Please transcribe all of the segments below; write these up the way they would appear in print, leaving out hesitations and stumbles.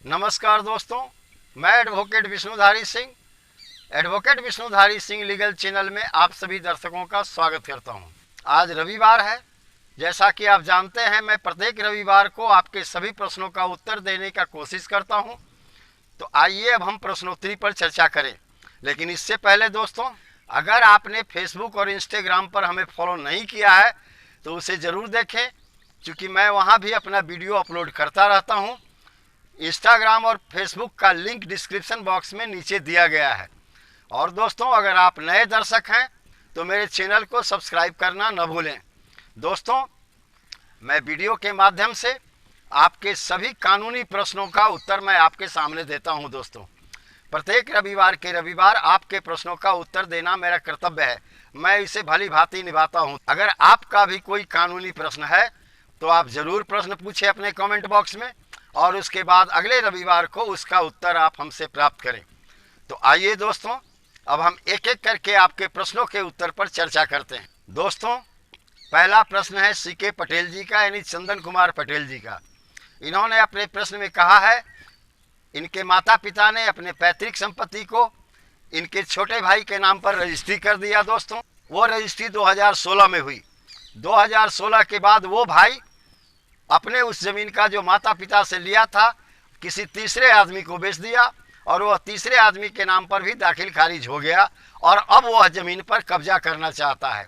नमस्कार दोस्तों, मैं advocate Vishnudhari Singh legal channel में आप सभी दर्शकों का स्वागत करता हूं। आज रविवार है। जैसा कि आप जानते हैं, मैं प्रत्येक रविवार को आपके सभी प्रश्नों का उत्तर देने का कोशिश करता हूं। तो आइए अब हम प्रश्नोत्तरी पर चर्चा करें। लेकिन इससे पहले दोस्तों, अगर आपने फेसबुक और इंस्टाग्राम पर हमें फॉलो नहीं किया है तो उसे ज़रूर देखें, क्योंकि मैं वहां भी अपना वीडियो अपलोड करता रहता हूं। इंस्टाग्राम और फेसबुक का लिंक डिस्क्रिप्शन बॉक्स में नीचे दिया गया है। और दोस्तों, अगर आप नए दर्शक हैं तो मेरे चैनल को सब्सक्राइब करना न भूलें। दोस्तों, मैं वीडियो के माध्यम से आपके सभी कानूनी प्रश्नों का उत्तर मैं आपके सामने देता हूं। दोस्तों, प्रत्येक रविवार आपके प्रश्नों का उत्तर देना मेरा कर्तव्य है। मैं इसे भली भांति निभाता हूं। अगर आपका भी कोई कानूनी प्रश्न है तो आप ज़रूर प्रश्न पूछें अपने कमेंट बॉक्स में, और उसके बाद अगले रविवार को उसका उत्तर आप हमसे प्राप्त करें। तो आइए दोस्तों, अब हम एक एक करके आपके प्रश्नों के उत्तर पर चर्चा करते हैं। दोस्तों, पहला प्रश्न है सीके पटेल जी का, यानी चंदन कुमार पटेल जी का। इन्होंने अपने प्रश्न में कहा है, इनके माता पिता ने अपने पैतृक संपत्ति को इनके छोटे भाई के नाम पर रजिस्ट्री कर दिया। दोस्तों, वो रजिस्ट्री 2016 में हुई। 2016 के बाद वो भाई अपने उस ज़मीन का जो माता पिता से लिया था किसी तीसरे आदमी को बेच दिया, और वह तीसरे आदमी के नाम पर भी दाखिल खारिज हो गया, और अब वह ज़मीन पर कब्जा करना चाहता है।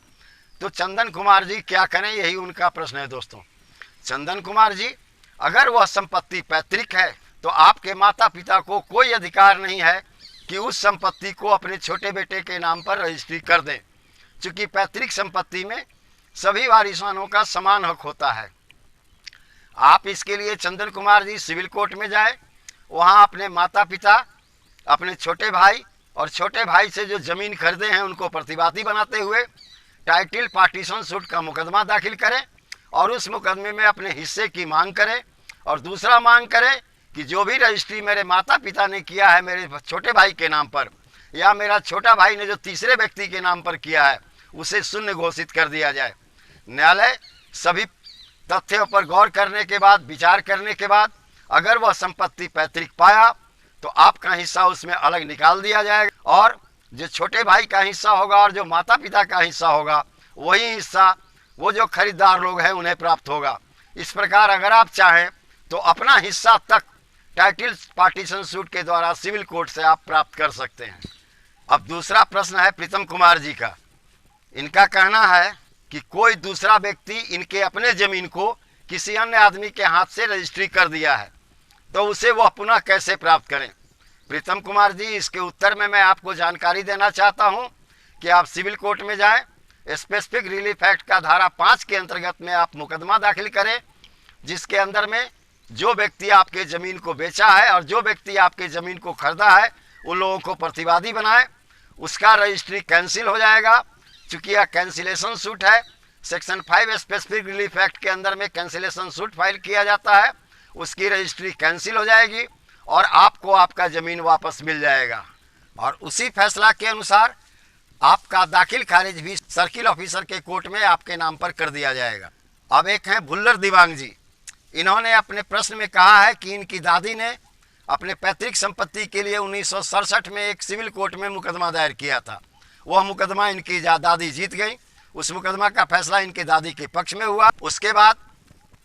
तो चंदन कुमार जी क्या करें, यही उनका प्रश्न है। दोस्तों, चंदन कुमार जी, अगर वह संपत्ति पैतृक है तो आपके माता पिता को कोई अधिकार नहीं है कि उस संपत्ति को अपने छोटे बेटे के नाम पर रजिस्ट्री कर दें, क्योंकि पैतृक संपत्ति में सभी वारिसानों का समान हक होता है। आप इसके लिए चंदन कुमार जी सिविल कोर्ट में जाए, वहाँ अपने माता पिता, अपने छोटे भाई और छोटे भाई से जो ज़मीन खरीदे हैं उनको प्रतिवादी बनाते हुए टाइटल पार्टीशन सूट का मुकदमा दाखिल करें, और उस मुकदमे में अपने हिस्से की मांग करें। और दूसरा मांग करें कि जो भी रजिस्ट्री मेरे माता पिता ने किया है मेरे छोटे भाई के नाम पर, या मेरा छोटा भाई ने जो तीसरे व्यक्ति के नाम पर किया है, उसे शून्य घोषित कर दिया जाए। न्यायालय सभी तथ्यों पर गौर करने के बाद, विचार करने के बाद, अगर वह संपत्ति पैतृक पाया तो आपका हिस्सा उसमें अलग निकाल दिया जाएगा, और जो छोटे भाई का हिस्सा होगा और जो माता पिता का हिस्सा होगा, वही हिस्सा वो जो खरीदार लोग हैं उन्हें प्राप्त होगा। इस प्रकार अगर आप चाहें तो अपना हिस्सा तक टाइटल पार्टीशन सूट के द्वारा सिविल कोर्ट से आप प्राप्त कर सकते हैं। अब दूसरा प्रश्न है प्रीतम कुमार जी का। इनका कहना है कि कोई दूसरा व्यक्ति इनके अपने ज़मीन को किसी अन्य आदमी के हाथ से रजिस्ट्री कर दिया है, तो उसे वह पुनः कैसे प्राप्त करें। प्रीतम कुमार जी, इसके उत्तर में मैं आपको जानकारी देना चाहता हूं कि आप सिविल कोर्ट में जाएं, स्पेसिफिक रिलीफ एक्ट का धारा 5 के अंतर्गत में आप मुकदमा दाखिल करें, जिसके अंदर में जो व्यक्ति आपके ज़मीन को बेचा है और जो व्यक्ति आपके ज़मीन को खरीदा है उन लोगों को प्रतिवादी बनाए। उसका रजिस्ट्री कैंसिल हो जाएगा, चूँकि यह कैंसिलेशन सूट है। सेक्शन 5 स्पेसिफिक रिलीफ एक्ट के अंदर में कैंसिलेशन सूट फाइल किया जाता है। उसकी रजिस्ट्री कैंसिल हो जाएगी और आपको आपका ज़मीन वापस मिल जाएगा, और उसी फैसला के अनुसार आपका दाखिल खारिज भी सर्किल ऑफिसर के कोर्ट में आपके नाम पर कर दिया जाएगा। अब एक हैं भुल्लर दिवांग जी। इन्होंने अपने प्रश्न में कहा है कि इनकी दादी ने अपने पैतृक संपत्ति के लिए 1967 में एक सिविल कोर्ट में मुकदमा दायर किया था। वह मुकदमा इनकी दादी जीत गई। उस मुकदमा का फैसला इनके दादी के पक्ष में हुआ। उसके बाद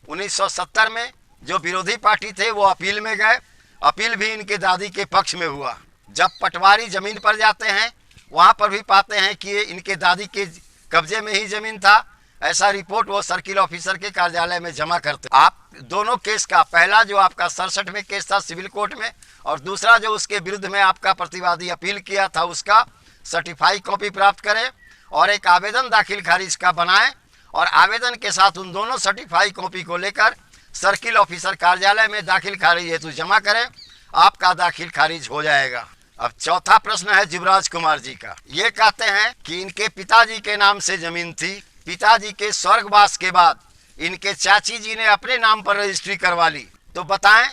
1970 में जो विरोधी पार्टी थे वो अपील में गए। अपील भी इनके दादी के पक्ष में हुआ। जब पटवारी ज़मीन पर जाते हैं वहाँ पर भी पाते हैं कि ये इनके दादी के कब्जे में ही ज़मीन था। ऐसा रिपोर्ट वो सर्किल ऑफिसर के कार्यालय में जमा करते। आप दोनों केस का, पहला जो आपका 67 में केस था सिविल कोर्ट में, और दूसरा जो उसके विरुद्ध में आपका प्रतिवादी अपील किया था, उसका सर्टिफाई कॉपी प्राप्त करें और एक आवेदन दाखिल खारिज का बनाएं, और आवेदन के साथ उन दोनों सर्टिफाई कॉपी को लेकर सर्किल ऑफिसर कार्यालय में दाखिल खारिज हेतु जमा करें। आपका दाखिल खारिज हो जाएगा। अब चौथा प्रश्न है युवराज कुमार जी का। ये कहते हैं कि इनके पिताजी के नाम से ज़मीन थी। पिताजी के स्वर्गवास के बाद इनके चाची जी ने अपने नाम पर रजिस्ट्री करवा ली, तो बताएं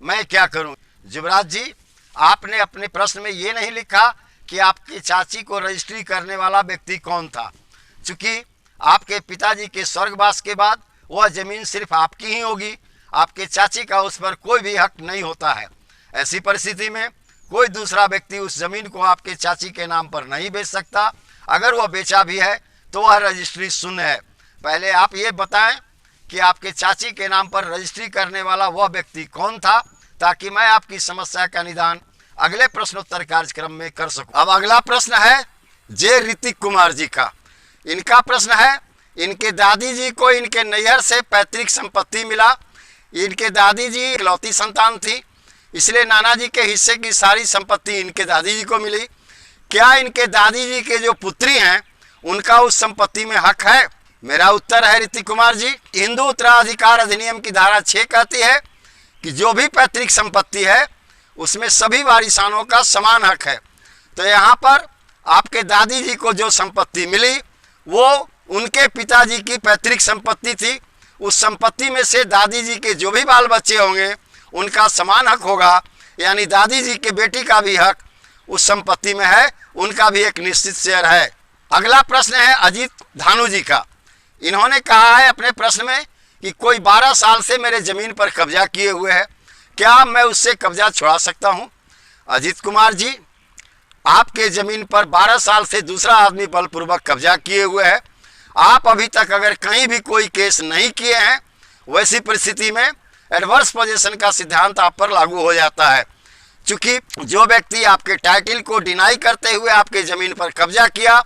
मैं क्या करूं। युवराज जी, आपने अपने प्रश्न में ये नहीं लिखा कि आपकी चाची को रजिस्ट्री करने वाला व्यक्ति कौन था। चूँकि आपके पिताजी के स्वर्गवास के बाद वह ज़मीन सिर्फ आपकी ही होगी। आपके चाची का उस पर कोई भी हक नहीं होता है। ऐसी परिस्थिति में कोई दूसरा व्यक्ति उस जमीन को आपके चाची के नाम पर नहीं बेच सकता। अगर वह बेचा भी है तो वह रजिस्ट्री शून्य है। पहले आप ये बताएं कि आपके चाची के नाम पर रजिस्ट्री करने वाला वह व्यक्ति कौन था, ताकि मैं आपकी समस्या का निदान अगले प्रश्नोत्तर कार्यक्रम में कर सकूं। अब अगला प्रश्न है जे ऋतिक कुमार जी का। इनका प्रश्न है, इनके दादी जी को इनके नैहर से पैतृक संपत्ति मिला। इनके दादी जी इकलौती संतान थी, इसलिए नाना जी के हिस्से की सारी संपत्ति इनके दादी जी को मिली। क्या इनके दादी जी के जो पुत्री हैं उनका उस संपत्ति में हक है? मेरा उत्तर है ऋतिक कुमार जी, हिंदू उत्तराधिकार अधिनियम की धारा 6 कहती है कि जो भी पैतृक संपत्ति है उसमें सभी वारिसानों का समान हक है। तो यहाँ पर आपके दादी जी को जो संपत्ति मिली वो उनके पिताजी की पैतृक संपत्ति थी। उस संपत्ति में से दादी जी के जो भी बाल बच्चे होंगे उनका समान हक होगा, यानी दादी जी के बेटी का भी हक उस संपत्ति में है, उनका भी एक निश्चित शेयर है। अगला प्रश्न है अजीत धानु जी का। इन्होंने कहा है अपने प्रश्न में कि कोई 12 साल से मेरे ज़मीन पर कब्जा किए हुए है, क्या मैं उससे कब्जा छुड़ा सकता हूं? अजीत कुमार जी, आपके ज़मीन पर 12 साल से दूसरा आदमी बलपूर्वक कब्जा किए हुए है। आप अभी तक अगर कहीं भी कोई केस नहीं किए हैं, वैसी परिस्थिति में एडवर्स पोजीशन का सिद्धांत आप पर लागू हो जाता है। चूँकि जो व्यक्ति आपके टाइटल को डिनाई करते हुए आपके ज़मीन पर कब्जा किया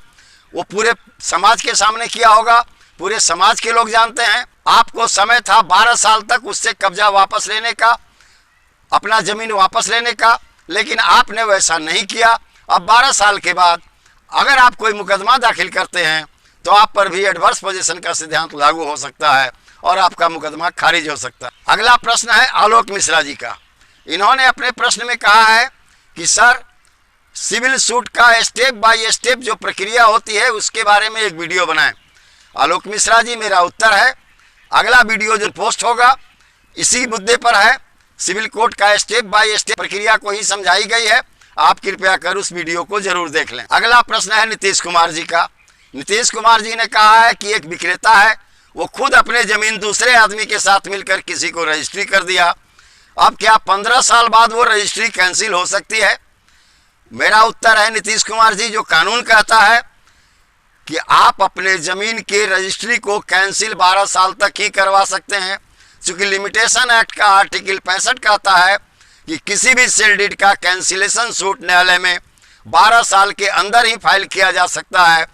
वो पूरे समाज के सामने किया होगा, पूरे समाज के लोग जानते हैं। आपको समय था 12 साल तक उससे कब्जा वापस लेने का, अपना ज़मीन वापस लेने का, लेकिन आपने वैसा नहीं किया। अब 12 साल के बाद अगर आप कोई मुकदमा दाखिल करते हैं तो आप पर भी एडवर्स पोजीशन का सिद्धांत लागू हो सकता है और आपका मुकदमा खारिज हो सकता है। अगला प्रश्न है आलोक मिश्रा जी का। इन्होंने अपने प्रश्न में कहा है कि सर, सिविल सूट का स्टेप बाय स्टेप जो प्रक्रिया होती है उसके बारे में एक वीडियो बनाएं। आलोक मिश्रा जी, मेरा उत्तर है अगला वीडियो जो पोस्ट होगा इसी मुद्दे पर है। सिविल कोर्ट का स्टेप बाय स्टेप प्रक्रिया को ही समझाई गई है, आप कृपया कर उस वीडियो को जरूर देख लें। अगला प्रश्न है नीतीश कुमार जी का। नीतीश कुमार जी ने कहा है कि एक विक्रेता है, वो खुद अपने ज़मीन दूसरे आदमी के साथ मिलकर किसी को रजिस्ट्री कर दिया। अब क्या 15 साल बाद वो रजिस्ट्री कैंसिल हो सकती है? मेरा उत्तर है नीतीश कुमार जी, जो कानून कहता है कि आप अपने ज़मीन के रजिस्ट्री को कैंसिल 12 साल तक ही करवा सकते हैं। चूँकि लिमिटेशन एक्ट का आर्टिकल 65 कहता है कि किसी भी सेल डीड का कैंसिलेशन सूट न्यायालय में 12 साल के अंदर ही फाइल किया जा सकता है।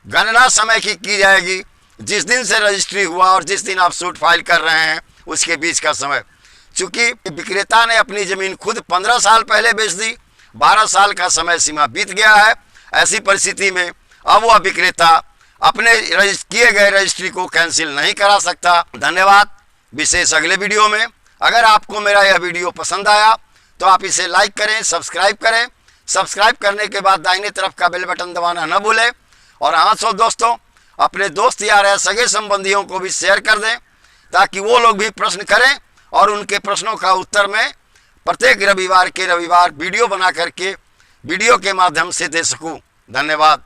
गणना समय की जाएगी जिस दिन से रजिस्ट्री हुआ और जिस दिन आप सूट फाइल कर रहे हैं उसके बीच का समय। चूँकि विक्रेता ने अपनी ज़मीन खुद 15 साल पहले बेच दी, 12 साल का समय सीमा बीत गया है। ऐसी परिस्थिति में अब वह विक्रेता अपने किए गए रजिस्ट्री को कैंसिल नहीं करा सकता। धन्यवाद। विशेष अगले वीडियो में। अगर आपको मेरा यह वीडियो पसंद आया तो आप इसे लाइक करें, सब्सक्राइब करें। सब्सक्राइब करने के बाद दाहिने तरफ का बेल बटन दबाना न भूलें। और हाँ दोस्तों, अपने दोस्त यार या सगे संबंधियों को भी शेयर कर दें ताकि वो लोग भी प्रश्न करें और उनके प्रश्नों का उत्तर मैं प्रत्येक रविवार वीडियो बना करके वीडियो के माध्यम से दे सकूं। धन्यवाद।